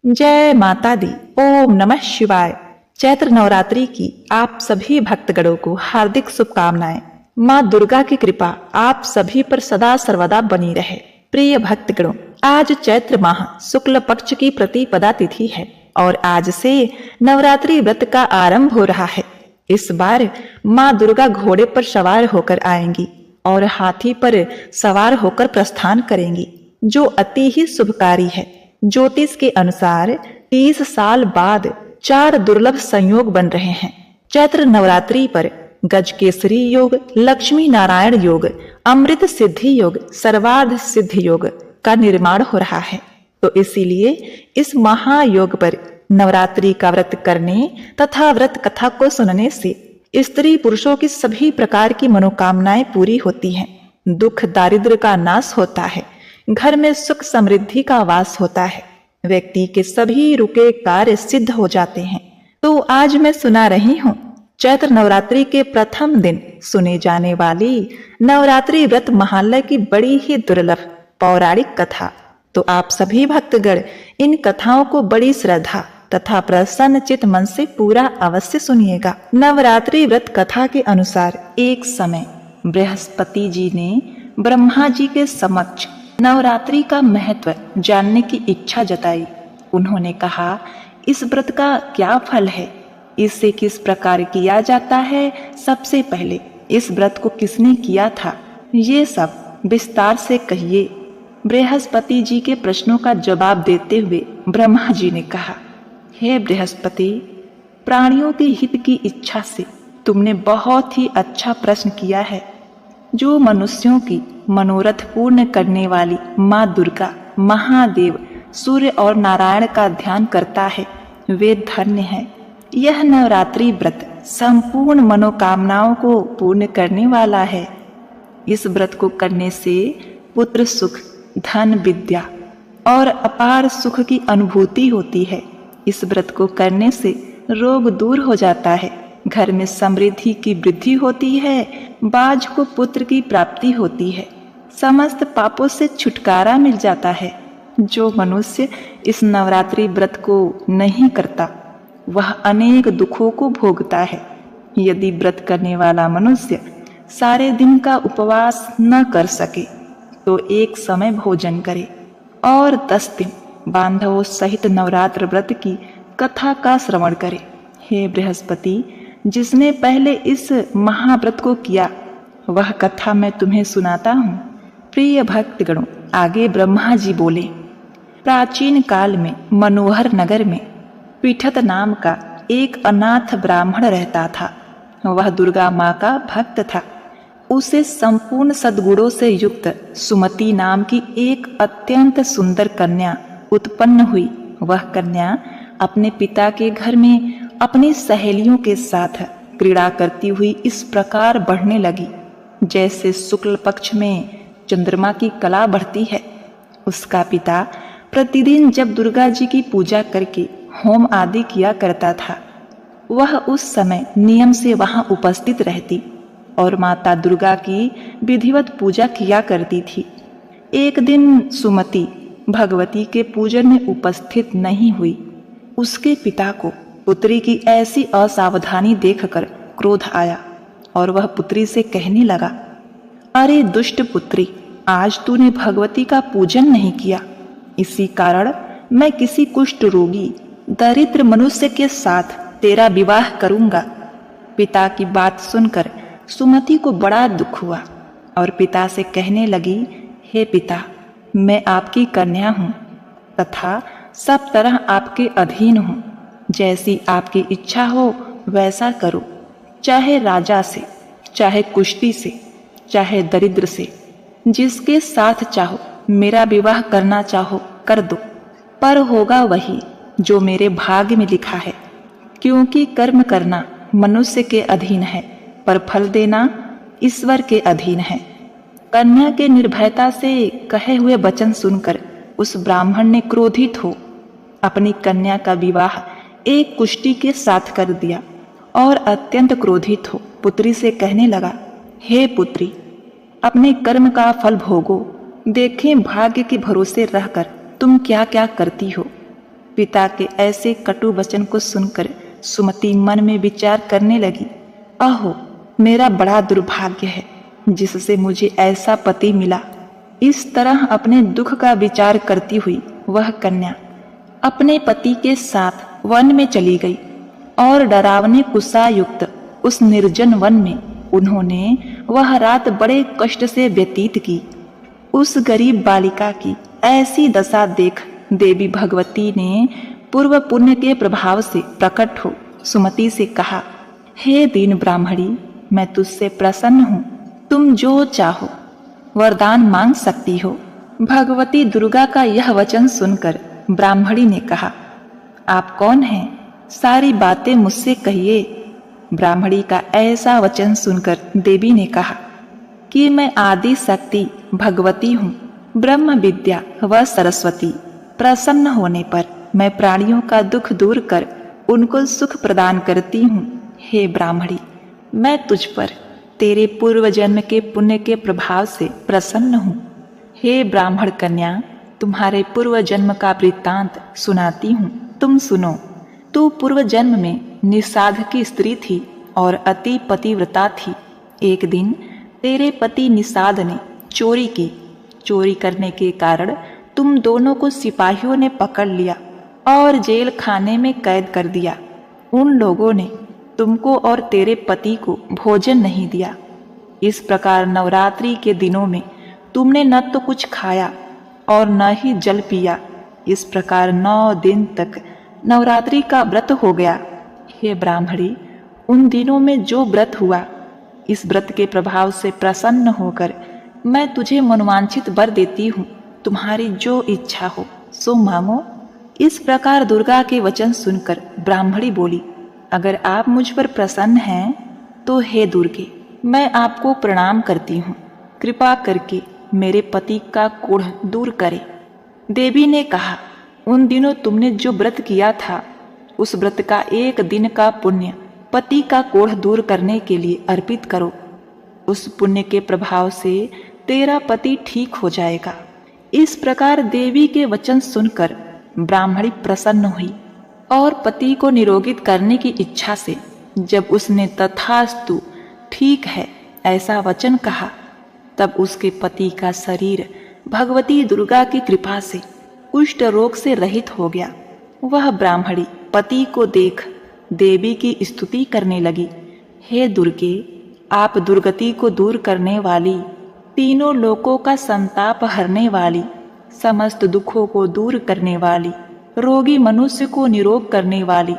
जय माता दी। ओम नमः शिवाय। चैत्र नवरात्रि की आप सभी भक्तगणों को हार्दिक शुभकामनाएं। माँ दुर्गा की कृपा आप सभी पर सदा सर्वदा बनी रहे। प्रिय भक्तगणों, आज चैत्र माह शुक्ल पक्ष की प्रतिपदा तिथि है और आज से नवरात्रि व्रत का आरंभ हो रहा है। इस बार माँ दुर्गा घोड़े पर सवार होकर आएंगी और हाथी पर सवार होकर प्रस्थान करेंगी, जो अति ही शुभकारी है। ज्योतिष के अनुसार 30 साल बाद 4 दुर्लभ संयोग बन रहे हैं। चैत्र नवरात्रि पर गजकेसरी योग, लक्ष्मी नारायण योग, अमृत सिद्धि योग, सर्वार्थ सिद्धि योग का निर्माण हो रहा है। तो इसीलिए इस महायोग पर नवरात्रि का व्रत करने तथा व्रत कथा को सुनने से स्त्री पुरुषों की सभी प्रकार की मनोकामनाएं पूरी होती हैं। दुख दारिद्र का नाश होता है, घर में सुख समृद्धि का वास होता है, व्यक्ति के सभी रुके कार्य सिद्ध हो जाते हैं। तो आज मैं सुना रही हूँ चैत्र नवरात्रि के प्रथम दिन सुने जाने वाली नवरात्रि व्रत महालय की बड़ी ही दुर्लभ पौराणिक कथा। तो आप सभी भक्तगण इन कथाओं को बड़ी श्रद्धा तथा प्रसन्न चित मन से पूरा अवश्य सुनिएगा। नवरात्रि व्रत कथा के अनुसार एक समय बृहस्पति जी ने ब्रह्मा जी के समक्ष नवरात्रि का महत्व जानने की इच्छा जताई। उन्होंने कहा, इस व्रत का क्या फल है, इससे किस प्रकार किया जाता है, सबसे पहले इस व्रत को किसने किया था, ये सब विस्तार से कहिए। बृहस्पति जी के प्रश्नों का जवाब देते हुए ब्रह्मा जी ने कहा, हे बृहस्पति, प्राणियों के हित की इच्छा से तुमने बहुत ही अच्छा प्रश्न किया है। जो मनुष्यों की मनोरथ पूर्ण करने वाली माँ दुर्गा, महादेव, सूर्य और नारायण का ध्यान करता है, वे धन्य है। यह नवरात्रि व्रत संपूर्ण मनोकामनाओं को पूर्ण करने वाला है। इस व्रत को करने से पुत्र सुख, धन, विद्या और अपार सुख की अनुभूति होती है। इस व्रत को करने से रोग दूर हो जाता है, घर में समृद्धि की वृद्धि होती है, बाज को पुत्र की प्राप्ति होती है, समस्त पापों से छुटकारा मिल जाता है। जो मनुष्य इस नवरात्रि व्रत को नहीं करता, वह अनेक दुखों को भोगता है। यदि व्रत करने वाला मनुष्य सारे दिन का उपवास न कर सके तो एक समय भोजन करे और 10 दिन बांधवों सहित नवरात्र व्रत की कथा का श्रवण करे। हे बृहस्पति, जिसने पहले इस महाव्रत को किया, वह कथा मैं तुम्हें सुनाता हूँ। प्रिय भक्तगणों, आगे ब्रह्मा जी बोले, प्राचीन काल में मनोहर नगर में पीठत नाम का एक अनाथ ब्राह्मण रहता था। वह दुर्गा माँ का भक्त था। उसे संपूर्ण सद्गुणों से युक्त सुमति नाम की एक अत्यंत सुंदर कन्या उत्पन्न हुई। वह कन्या अपने पिता के घर में अपनी सहेलियों के साथ क्रीड़ा करती हुई इस प्रकार बढ़ने लगी, जैसे शुक्ल पक्ष में चंद्रमा की कला बढ़ती है। उसका पिता प्रतिदिन जब दुर्गा जी की पूजा करके होम आदि किया करता था, वह उस समय नियम से वहां उपस्थित रहती और माता दुर्गा की विधिवत पूजा किया करती थी। एक दिन सुमति भगवती के पूजन में उपस्थित नहीं हुई। उसके पिता को पुत्री की ऐसी असावधानी देखकर क्रोध आया और वह पुत्री से कहने लगा, अरे दुष्ट पुत्री, आज तूने भगवती का पूजन नहीं किया, इसी कारण मैं किसी कुष्ठ रोगी दरिद्र मनुष्य के साथ तेरा विवाह करूंगा। पिता की बात सुनकर सुमति को बड़ा दुख हुआ और पिता से कहने लगी, हे पिता, मैं आपकी कन्या हूँ तथा सब तरह आपके अधीन हूँ। जैसी आपकी इच्छा हो वैसा करो, चाहे राजा से, चाहे कुश्ती से, चाहे दरिद्र से, जिसके साथ चाहो मेरा विवाह करना चाहो कर दो, पर होगा वही जो मेरे भाग्य में लिखा है। क्योंकि कर्म करना मनुष्य के अधीन है, पर फल देना ईश्वर के अधीन है। कन्या के निर्भयता से कहे हुए वचन सुनकर उस ब्राह्मण ने क्रोधित हो अपनी कन्या का विवाह एक कुष्टी के साथ कर दिया और अत्यंत क्रोधित हो पुत्री से कहने लगा, हे पुत्री, अपने कर्म का फल भोगो, देखें भाग्य के भरोसे रहकर तुम क्या क्या करती हो। पिता के ऐसे कटु वचन को सुनकर सुमति मन में विचार करने लगी, अहो मेरा बड़ा दुर्भाग्य है जिससे मुझे ऐसा पति मिला। इस तरह अपने दुख का विचार करती हुई वह कन्या अपने पति के साथ वन में चली गई और डरावने कुत्सायुक्त उस निर्जन वन में उन्होंने वह रात बड़े कष्ट से व्यतीत की। उस गरीब बालिका की ऐसी दशा देख देवी भगवती ने पूर्व पुण्य के प्रभाव से प्रकट हो सुमति से कहा, हे दीन ब्राह्मणी, मैं तुझसे प्रसन्न हूँ, तुम जो चाहो वरदान मांग सकती हो। भगवती दुर्गा का यह वचन सुनकर ब्राह्मणी ने कहा, आप कौन हैं? सारी बातें मुझसे कहिए। ब्राह्मणी का ऐसा वचन सुनकर देवी ने कहा कि मैं आदि शक्ति भगवती हूँ, ब्रह्म विद्या व सरस्वती। प्रसन्न होने पर मैं प्राणियों का दुख दूर कर उनको सुख प्रदान करती हूँ। हे ब्राह्मणी, मैं तुझ पर तेरे पूर्व जन्म के पुण्य के प्रभाव से प्रसन्न हूँ। हे ब्राह्मण कन्या, तुम्हारे पूर्व जन्म का वृत्तांत सुनाती हूँ, तुम सुनो। तू पूर्व जन्म में निषाद की स्त्री थी और अति पतिव्रता थी। एक दिन तेरे पति निषाद ने चोरी की। चोरी करने के कारण तुम दोनों को सिपाहियों ने पकड़ लिया और जेल खाने में कैद कर दिया। उन लोगों ने तुमको और तेरे पति को भोजन नहीं दिया। इस प्रकार नवरात्रि के दिनों में तुमने न तो कुछ खाया और न ही जल पिया। इस प्रकार 9 दिन तक नवरात्रि का व्रत हो गया। हे ब्राह्मणी, उन दिनों में जो व्रत हुआ, इस व्रत के प्रभाव से प्रसन्न होकर मैं तुझे मनोवांछित वर देती हूँ। तुम्हारी जो इच्छा हो सो मांगो। इस प्रकार दुर्गा के वचन सुनकर ब्राह्मणी बोली, अगर आप मुझ पर प्रसन्न हैं तो हे दुर्गे, मैं आपको प्रणाम करती हूँ। कृपा करके मेरे पति का कोढ़ दूर करे। देवी ने कहा, उन दिनों तुमने जो व्रत किया था, उस व्रत का 1 दिन का पुण्य पति का कोढ़ दूर करने के लिए अर्पित करो। उस पुण्य के प्रभाव से तेरा पति ठीक हो जाएगा। इस प्रकार देवी के वचन सुनकर ब्राह्मणी प्रसन्न हुई और पति को निरोगित करने की इच्छा से जब उसने तथास्तु ठीक है ऐसा वचन कहा, तब उसके पति का शरीर भगवती दुर्गा की कृपा से कुष्ठ रोग से रहित हो गया। वह ब्राह्मणी पति को देख देवी की स्तुति करने लगी, हे दुर्गे, आप दुर्गति को दूर करने वाली, तीनों लोकों का संताप हरने वाली, समस्त दुखों को दूर करने वाली, रोगी मनुष्य को निरोग करने वाली,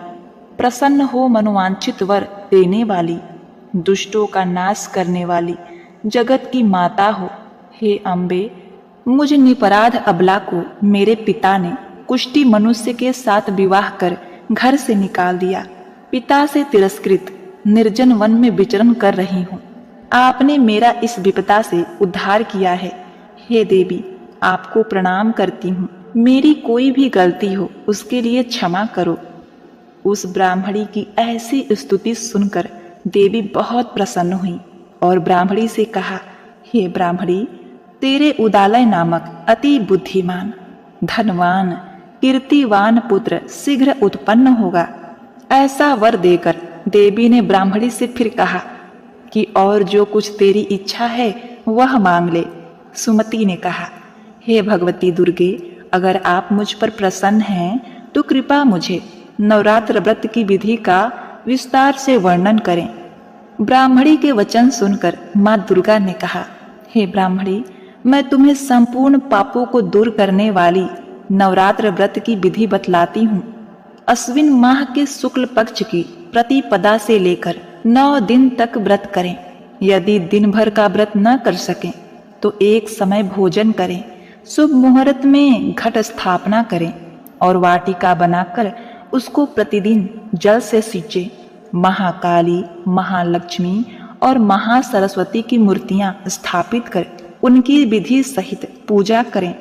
प्रसन्न हो मनोवांछित वर देने वाली, दुष्टों का नाश करने वाली, जगत की माता हो। हे अम्बे, मुझ निपराध अबला को मेरे पिता ने कुष्ठी मनुष्य के साथ विवाह कर घर से निकाल दिया। पिता से तिरस्कृत निर्जन वन में विचरण कर रही हूँ। आपने मेरा इस विपदा से उद्धार किया है। हे देवी, आपको प्रणाम करती हूँ। मेरी कोई भी गलती हो उसके लिए क्षमा करो। उस ब्राह्मणी की ऐसी स्तुति सुनकर देवी बहुत प्रसन्न हुई और ब्राह्मणी से कहा, हे ब्राह्मणी, तेरे उदालय नामक अति बुद्धिमान, धनवान, कीर्तिवान पुत्र शीघ्र उत्पन्न होगा। ऐसा वर देकर देवी ने ब्राह्मणी से फिर कहा कि और जो कुछ तेरी इच्छा है वह मांग ले। सुमति ने कहा, हे भगवती दुर्गे, अगर आप मुझ पर प्रसन्न हैं तो कृपा मुझे नवरात्र व्रत की विधि का विस्तार से वर्णन करें। ब्राह्मणी के वचन सुनकर माँ दुर्गा ने कहा, हे ब्राह्मणी, मैं तुम्हें संपूर्ण पापों को दूर करने वाली नवरात्र व्रत की विधि बतलाती हूँ। अश्विन माह के शुक्ल पक्ष की प्रतिपदा से लेकर 9 दिन तक व्रत करें। यदि दिन भर का व्रत न कर सकें तो एक समय भोजन करें। शुभ मुहूर्त में घट स्थापना करें और वाटिका बनाकर उसको प्रतिदिन जल से सींचे। महाकाली, महालक्ष्मी और महासरस्वती की मूर्तियां स्थापित कर उनकी विधि सहित पूजा करें।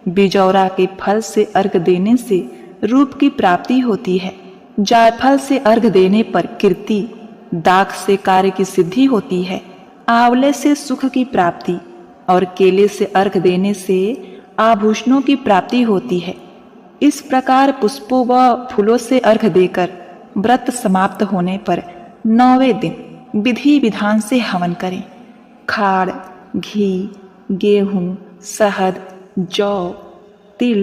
बिजौरा के फल से अर्घ देने से रूप की प्राप्ति होती है। जायफल से अर्घ देने पर कीर्ति, दाख से कार्य की सिद्धि होती है, आंवले से सुख की प्राप्ति और केले से अर्घ देने से आभूषणों की प्राप्ति होती है। इस प्रकार पुष्पों व फूलों से अर्घ देकर व्रत समाप्त होने पर 9वें दिन विधि विधान से हवन करें। खाड़, घी, गेहूं, शहद, जौ, तिल,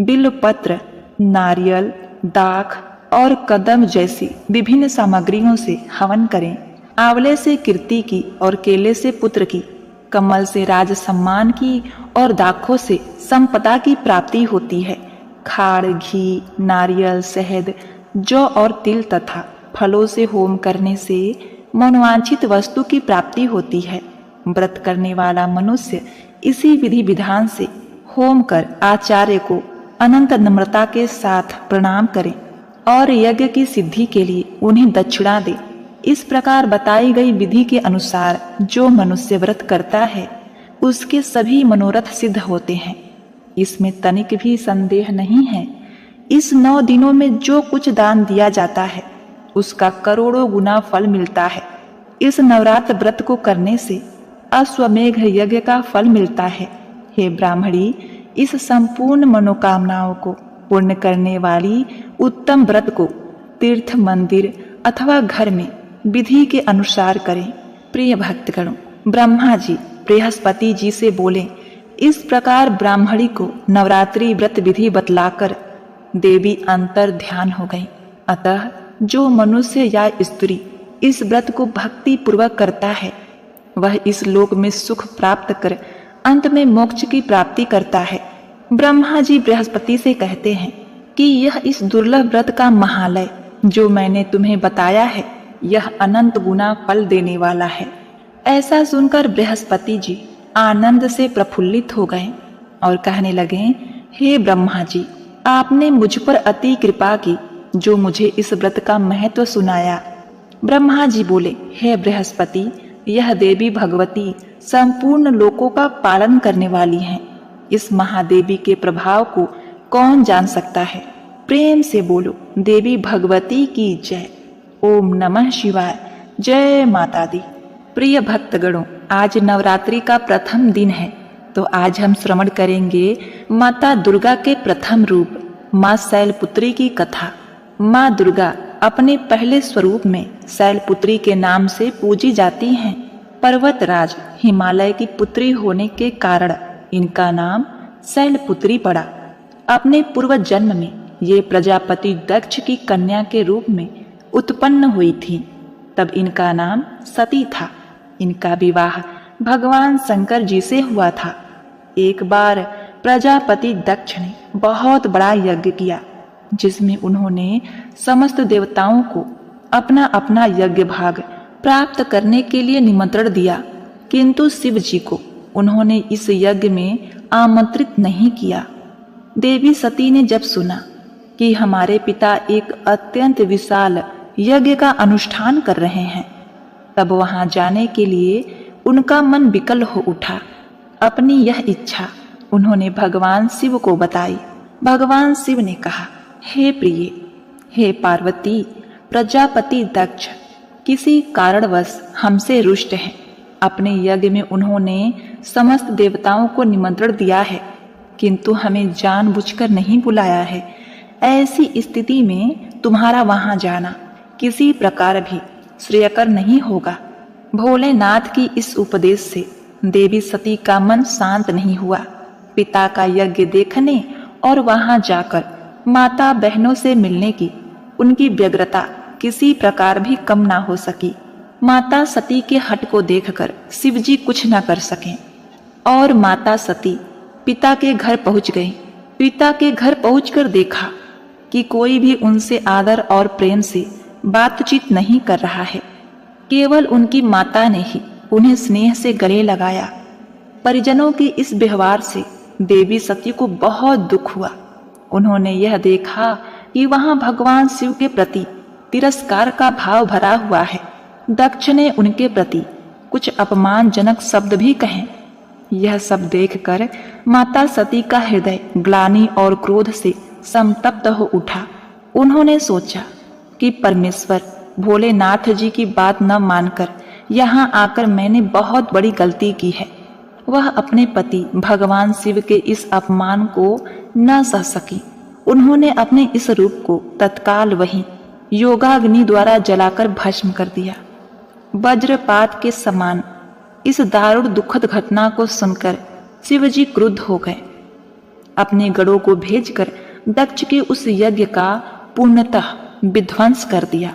बिल्वपत्र, नारियल, दाख और कदम जैसी विभिन्न सामग्रियों से हवन करें। आंवले से कीर्ति की और केले से पुत्र की, कमल से राज सम्मान की और दाखों से संपदा की प्राप्ति होती है। खाड़, घी, नारियल, शहद, जौ और तिल तथा फलों से होम करने से मनोवांछित वस्तु की प्राप्ति होती है। व्रत करने वाला मनुष्य इसी विधि विधान से होम कर आचार्य को अनंत नम्रता के साथ प्रणाम करें और यज्ञ की सिद्धि के लिए उन्हें दक्षिणा दे। इस प्रकार बताई गई विधि के अनुसार जो मनुष्य व्रत करता है उसके सभी मनोरथ सिद्ध होते हैं। इसमें तनिक भी संदेह नहीं है। इस 9 दिनों में जो कुछ दान दिया जाता है उसका करोड़ों गुना फल मिलता है। इस नवरात्र व्रत को करने से अश्वमेघ यज्ञ का फल मिलता है। हे ब्राह्मणी, इस संपूर्ण मनोकामनाओं को पूर्ण करने वाली उत्तम व्रत को तीर्थ, मंदिर अथवा घर में विधि के अनुसार करें। प्रिय भक्तगणों, ब्रह्मा जी बृहस्पति जी से बोले। इस प्रकार ब्राह्मणी को नवरात्रि व्रत विधि बतलाकर देवी अंतर ध्यान हो गई। अतः जो मनुष्य या स्त्री इस व्रत को भक्ति पूर्वक करता है वह इस लोक में सुख प्राप्त कर अंत में मोक्ष की प्राप्ति करता है। ब्रह्मा जी बृहस्पति से कहते हैं कि यह इस दुर्लभ व्रत का महालय जो मैंने तुम्हें बताया है यह अनंत गुना फल देने वाला है। ऐसा सुनकर बृहस्पति जी आनंद से प्रफुल्लित हो गए और कहने लगे, हे ब्रह्मा जी, आपने मुझ पर अति कृपा की जो मुझे इस व्रत का महत्व सुनाया। ब्रह्मा जी बोले, हे बृहस्पति, यह देवी भगवती संपूर्ण लोकों का पालन करने वाली हैं। इस महादेवी के प्रभाव को कौन जान सकता है। प्रेम से बोलो, देवी भगवती की जय। ओम नमः शिवाय। जय माता दी। प्रिय भक्तगणों, आज नवरात्रि का प्रथम दिन है तो आज हम श्रवण करेंगे माता दुर्गा के प्रथम रूप माँ शैलपुत्री की कथा। माँ दुर्गा अपने पहले स्वरूप में शैलपुत्री के नाम से पूजी जाती हैं। पर्वतराज हिमालय की पुत्री होने के कारण इनका नाम शैलपुत्री पड़ा। अपने पूर्व जन्म में ये प्रजापति दक्ष की कन्या के रूप में उत्पन्न हुई थी। तब इनका नाम सती था। इनका विवाह भगवान शंकर जी से हुआ था। एक बार प्रजापति दक्ष ने बहुत बड़ा यज्ञ किया जिसमें उन्होंने समस्त देवताओं को अपना अपना यज्ञ भाग प्राप्त करने के लिए निमंत्रण दिया, किंतु शिव जी को उन्होंने इस यज्ञ में आमंत्रित नहीं किया। देवी सती ने जब सुना कि हमारे पिता एक अत्यंत विशाल यज्ञ का अनुष्ठान कर रहे हैं तब वहां जाने के लिए उनका मन विकल हो उठा। अपनी यह इच्छा उन्होंने भगवान शिव को बताई। भगवान शिव ने कहा, हे प्रिय, हे पार्वती, प्रजापति दक्ष किसी कारणवश हमसे रुष्ट है। अपने यज्ञ में उन्होंने समस्त देवताओं को निमंत्रण दिया है किंतु हमें जानबूझकर नहीं बुलाया है। ऐसी स्थिति में तुम्हारा वहां जाना किसी प्रकार भी श्रेयकर नहीं होगा। भोलेनाथ की इस उपदेश से देवी सती का मन शांत नहीं हुआ। पिता का यज्ञ देखने और वहां जाकर माता बहनों से मिलने की उनकी व्यग्रता किसी प्रकार भी कम ना हो सकी। माता सती के हट को देखकर शिवजी कुछ न कर सके और माता सती पिता के घर पहुंच गई। पिता के घर पहुंचकर देखा कि कोई भी उनसे आदर और प्रेम से बातचीत नहीं कर रहा है। केवल उनकी माता ने ही उन्हें स्नेह से गले लगाया। परिजनों के इस व्यवहार से देवी सती को बहुत दुख हुआ। उन्होंने यह देखा कि वहां भगवान शिव के प्रति तिरस्कार का भाव भरा हुआ है। दक्ष ने उनके प्रति कुछ अपमानजनक शब्द भी कहे। यह सब देखकर माता सती का हृदय ग्लानि और क्रोध से संतप्त हो उठा। उन्होंने सोचा कि परमेश्वर भोलेनाथ जी की बात न मानकर यहाँ आकर मैंने बहुत बड़ी गलती की है। वह अपने पति भगवान शिव के इस अपमान को न सह सकी। उन्होंने अपने इस रूप को तत्काल वहीं योगाग्नि द्वारा जलाकर भस्म कर दिया। वज्रपात के समान इस दारुण दुखद घटना को सुनकर शिवजी क्रुद्ध हो गए। अपने गणों को भेजकर दक्ष के उस यज्ञ का पूर्णतः विध्वंस कर दिया।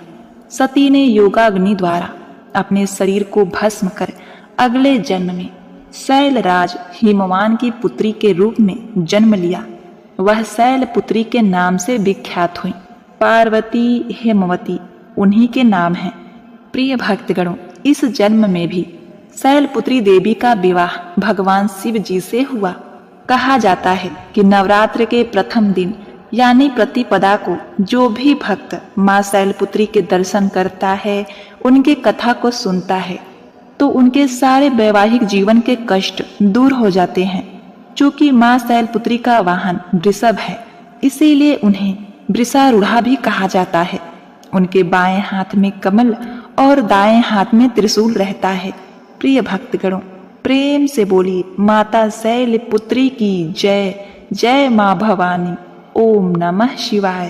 सती ने योगाग्नि द्वारा अपने शरीर को भस्म कर अगले जन्म में शैलराज हिमवान की पुत्री के रूप में जन्म लिया। वह शैलपुत्री के नाम से विख्यात हुई। पार्वती, हेमवती उन्हीं के नाम हैं। प्रिय भक्तगणों, इस जन्म में भी शैलपुत्री देवी का विवाह भगवान शिव जी से हुआ। कहा जाता है कि नवरात्र के प्रथम दिन यानी प्रतिपदा को जो भी भक्त माँ शैलपुत्री के दर्शन करता है, उनके कथा को सुनता है, तो उनके सारे वैवाहिक जीवन के कष्ट दूर हो जाते हैं। चूंकि माँ शैलपुत्री का वाहन वृषभ है, इसीलिए उन्हें वृषारूढ़ा भी कहा जाता है। उनके बाएं हाथ में कमल और दाएं हाथ में त्रिशूल रहता है। प्रिय भक्तगणों, प्रेम से बोलिए माता शैलपुत्री की जय। जय माँ भवानी। ओम नमः शिवाय।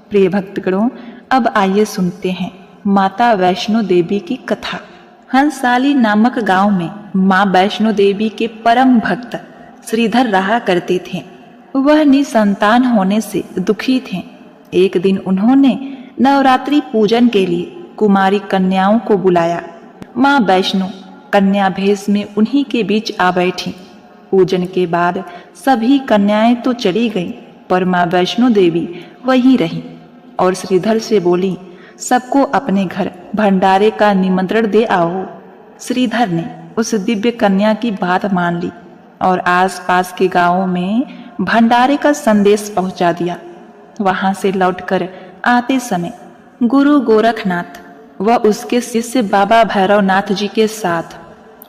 प्रिय भक्तगणों, अब आइए सुनते हैं माता वैष्णो देवी की कथा। हंसाली नामक गांव में माँ वैष्णो देवी के परम भक्त श्रीधर रहा करते थे। वह निसंतान होने से दुखी थे। एक दिन उन्होंने नवरात्रि पूजन के लिए कुमारी कन्याओं को बुलाया। माँ वैष्णो कन्या भेष में उन्हीं के बीच आ बैठी। पूजन के बाद सभी कन्याएं तो चली गईं, पर माँ वैष्णो देवी वहीं रही और श्रीधर से बोली, सबको अपने घर भंडारे का निमंत्रण दे आओ। श्रीधर ने उस दिव्य कन्या की बात मान ली और आसपास के गांवों में भंडारे का संदेश पहुंचा दिया। वहां से लौटकर आते समय गुरु गोरखनाथ व उसके शिष्य बाबा भैरवनाथ जी के साथ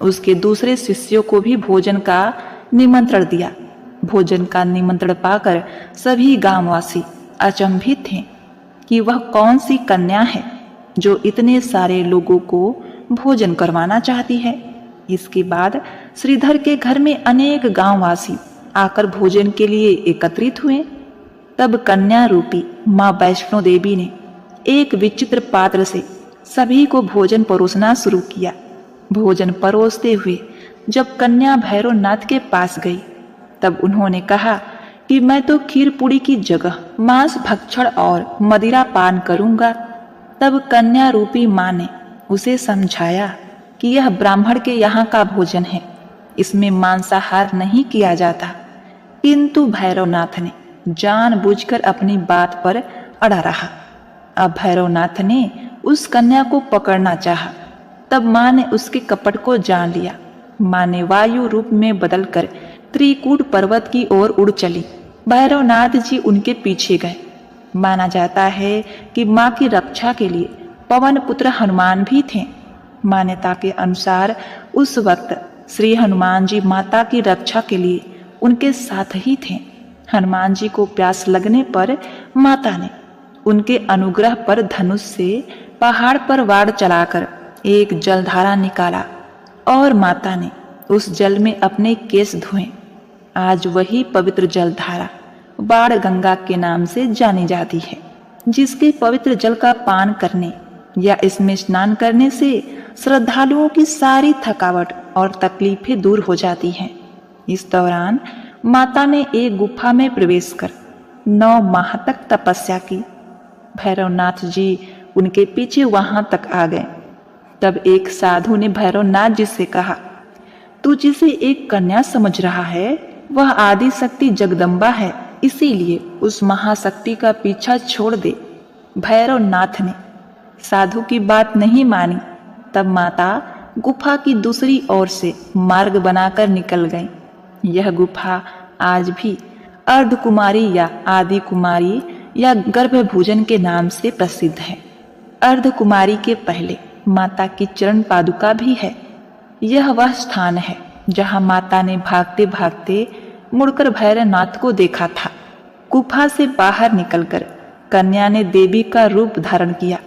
उसके दूसरे शिष्यों को भी भोजन का निमंत्रण दिया। भोजन का निमंत्रण पाकर सभी गांववासी अचंभित थे कि वह कौन सी कन्या है जो इतने सारे लोगों को भोजन करवाना चाहती है। इसके बाद श्रीधर के घर में अनेक गांववासी आकर भोजन के लिए एकत्रित हुए। तब कन्या रूपी माँ वैष्णो देवी ने एक विचित्र पात्र से सभी को भोजन परोसना शुरू किया। भोजन परोसते हुए जब कन्या भैरवनाथ के पास गई, तब उन्होंने कहा कि मैं तो खीर पूड़ी की जगह मांस भक्षण और मदिरा पान करूंगा। तब कन्या रूपी माँ ने उसे समझाया कि यह ब्राह्मण के यहाँ का भोजन है, इसमें मांसाहार नहीं किया जाता। किंतु भैरवनाथ ने जानबूझकर अपनी बात पर अड़ा रहा। अब भैरवनाथ ने उस कन्या को पकड़ना चाहा। तब माँ ने उसके कपट को जान लिया। माँ ने वायु रूप में बदलकर त्रिकूट पर्वत की ओर उड़ चली। भैरवनाथ जी उनके पीछे गए। माना जाता है कि माँ की रक्षा के लिए पवन पुत्र हनुमान भी थे। मान्यता के अनुसार उस वक्त श्री हनुमान जी माता की रक्षा के लिए उनके साथ ही थे। हनुमान जी को प्यास लगने पर माता ने उनके अनुग्रह पर धनुष से पहाड़ पर वार चलाकर एक जलधारा निकाला और माता ने उस जल में अपने केस धोए। आज वही पवित्र जलधारा बाण गंगा के नाम से जानी जाती है, जिसके पवित्र जल का पान करने या इसमें स्नान करने से श्रद्धालुओं की सारी थकावट और तकलीफें दूर हो जाती हैं। इस दौरान माता ने एक गुफा में प्रवेश कर 9 माह तक तपस्या की। भैरवनाथ जी उनके पीछे वहां तक आ गए। तब एक साधु ने भैरवनाथ जी से कहा, तू जिसे एक कन्या समझ रहा है वह आदि शक्ति जगदम्बा है, इसीलिए उस महाशक्ति का पीछा छोड़ दे। भैरवनाथ ने साधु की बात नहीं मानी। तब माता गुफा की दूसरी ओर से मार्ग बनाकर निकल गई। यह गुफा आज भी अर्धकुमारी या आदि कुमारी या गर्भभूजन के नाम से प्रसिद्ध है। अर्धकुमारी के पहले माता की चरण पादुका भी है। यह वह स्थान है जहां माता ने भागते भागते मुड़कर भैरवनाथ को देखा था। गुफा से बाहर निकलकर कन्या ने देवी का रूप धारण किया।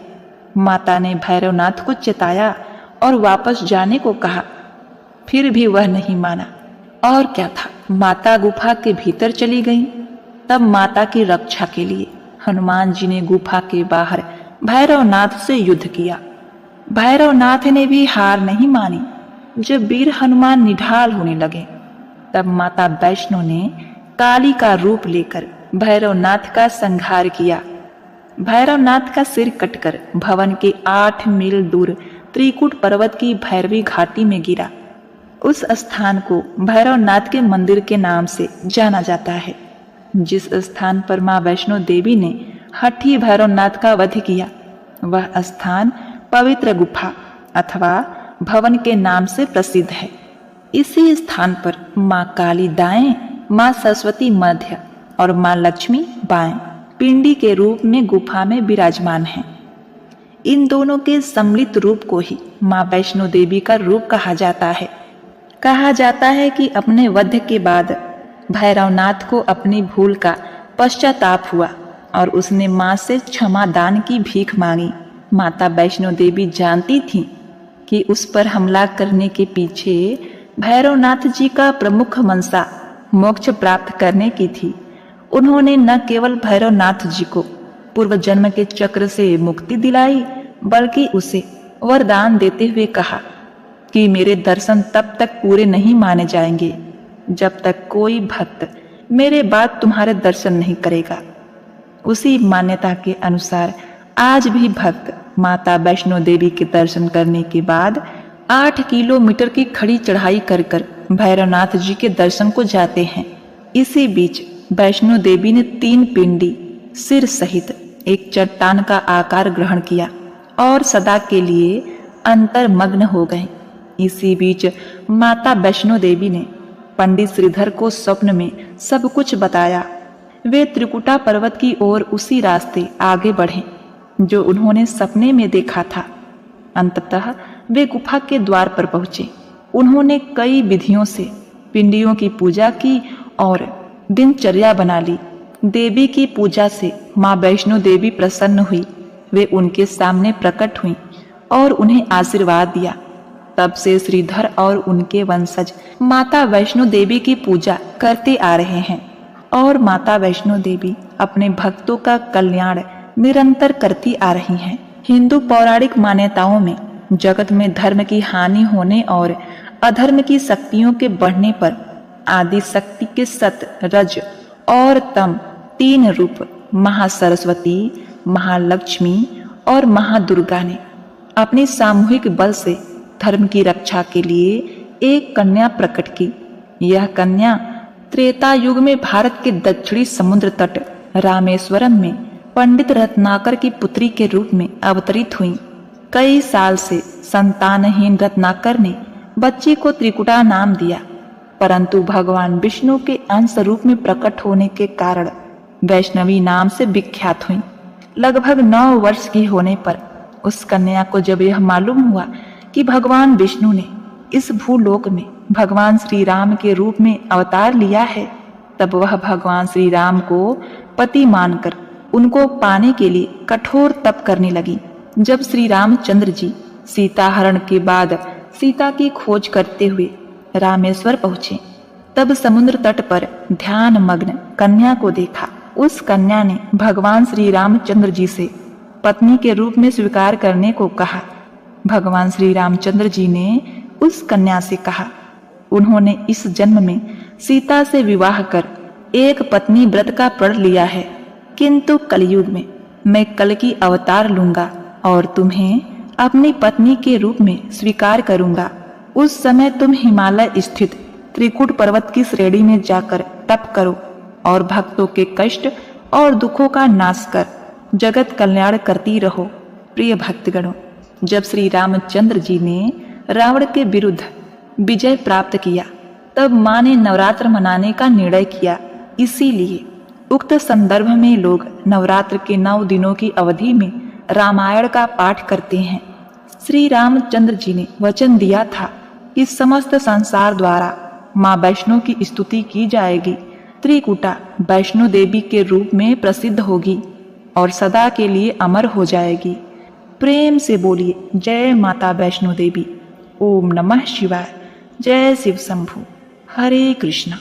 माता ने भैरवनाथ को चिताया और वापस जाने को कहा, फिर भी वह नहीं माना। और क्या था, माता गुफा के भीतर चली गई। तब माता की रक्षा के लिए हनुमान जी ने गुफा के बाहर भैरवनाथ से युद्ध किया। भैरवनाथ ने भी हार नहीं मानी। जब वीर हनुमान निढाल होने लगे तब माता वैष्णो ने काली का रूप लेकर भैरवनाथ का संहार किया। भैरवनाथ का सिर कटकर भवन के 8 मील दूर त्रिकुट पर्वत की भैरवी घाटी में गिरा। उस स्थान को भैरवनाथ के मंदिर के नाम से जाना जाता है। जिस स्थान पर मां वैष्णो देवी ने हठी भैरवनाथ का वध किया वह स्थान पवित्र गुफा अथवा भवन के नाम से प्रसिद्ध है। इसी स्थान पर मां काली दाएं, मां सरस्वती मध्य और मां लक्ष्मी बाएं पिंडी के रूप में गुफा में विराजमान हैं। इन दोनों के सम्मिलित रूप को ही मां वैष्णो देवी का रूप कहा जाता है। कहा जाता है कि अपने वध के बाद भैरवनाथ को अपनी भूल का पश्चाताप हुआ और उसने मां से क्षमा दान की भीख मांगी। माता वैष्णो देवी जानती थी कि उस पर हमला करने के पीछे भैरवनाथ जी का प्रमुख मंशा मोक्ष प्राप्त करने की थी। उन्होंने न केवल भैरवनाथ जी को पूर्व जन्म के चक्र से मुक्ति दिलाई बल्कि उसे वरदान देते हुए कहा कि मेरे दर्शन तब तक पूरे नहीं माने जाएंगे जब तक कोई भक्त मेरे बाद तुम्हारे दर्शन नहीं करेगा। उसी मान्यता के अनुसार आज भी भक्त माता वैष्णो देवी के दर्शन करने के बाद 8 किलोमीटर की खड़ी चढ़ाई कर भैरवनाथ जी के दर्शन को जाते हैं। इसी बीच वैष्णो देवी ने 3 पिंडी सिर सहित एक चट्टान का आकार ग्रहण किया और सदा के लिए अंतर्मग्न हो गए। इसी बीच माता वैष्णो देवी ने पंडित श्रीधर को स्वप्न में सब कुछ बताया। वे त्रिकुटा पर्वत की ओर उसी रास्ते आगे बढ़े जो उन्होंने सपने में देखा था। अंततः वे गुफा के द्वार पर पहुंचे। उन्होंने कई विधियों से पिंडियों की पूजा की और दिनचर्या बना ली। देवी की पूजा से मां वैष्णो देवी प्रसन्न हुई। वे उनके सामने प्रकट हुईं और उन्हें आशीर्वाद दिया। तब से श्रीधर और उनके वंशज माता वैष्णो देवी की पूजा करते आ रहे हैं और माता वैष्णो देवी अपने भक्तों का कल्याण निरंतर करती आ रही हैं। हिंदू पौराणिक मान्यताओं में जगत में धर्म की हानि होने और अधर्म की शक्तियों के बढ़ने पर आदि शक्ति के सत, रज और तम 3 रूप महासरस्वती, महालक्ष्मी और महादुर्गा ने अपने सामूहिक बल से धर्म की रक्षा के लिए एक कन्या प्रकट की। यह कन्या त्रेता युग में भारत के दक्षिणी समुद्र तट रामेश्वरम में पंडित रत्नाकर की पुत्री के रूप में अवतरित हुई। कई साल से संतानहीन रत्नाकर ने बच्चे को त्रिकुटा नाम दिया, परंतु भगवान विष्णु के अंश रूप में प्रकट होने के कारण वैष्णवी नाम से विख्यात हुई। लगभग 9 वर्ष की होने पर उस कन्या को जब यह मालूम हुआ कि भगवान विष्णु ने इस भूलोक में भगवान श्री राम के रूप में अवतार लिया है, तब वह भगवान श्री राम को पति मानकर उनको पाने के लिए कठोर तप करने लगी। जब श्री रामचंद्र जी सीता हरण के बाद सीता की खोज करते हुए रामेश्वर पहुंचे, तब समुद्र तट पर ध्यान मग्न कन्या को देखा। उस कन्या ने भगवान श्री रामचंद्र जी से पत्नी के रूप में स्वीकार करने को कहा। भगवान श्री रामचंद्र जी ने उस कन्या से कहा, उन्होंने इस जन्म में सीता से विवाह कर एक पत्नी व्रत का प्रण लिया है, किंतु कलयुग में मैं कल की अवतार लूंगा और तुम्हें अपनी पत्नी के रूप में स्वीकार करूंगा। उस समय तुम हिमालय स्थित त्रिकुट पर्वत की श्रेणी में जाकर तप करो और भक्तों के कष्ट और दुखों का नाश कर जगत कल्याण करती रहो। प्रिय भक्तगणों, जब श्री रामचंद्र जी ने रावण के विरुद्ध विजय प्राप्त किया, तब मां ने नवरात्र मनाने का निर्णय किया। इसीलिए उक्त संदर्भ में लोग नवरात्र के 9 दिनों की अवधि में रामायण का पाठ करते हैं। श्री रामचंद्र जी ने वचन दिया था कि समस्त संसार द्वारा मां वैष्णो की स्तुति की जाएगी। त्रिकुटा वैष्णो देवी के रूप में प्रसिद्ध होगी और सदा के लिए अमर हो जाएगी। प्रेम से बोलिए जय माता वैष्णो देवी। ओम नमः शिवाय। जय शिव शंभु। हरे कृष्णा।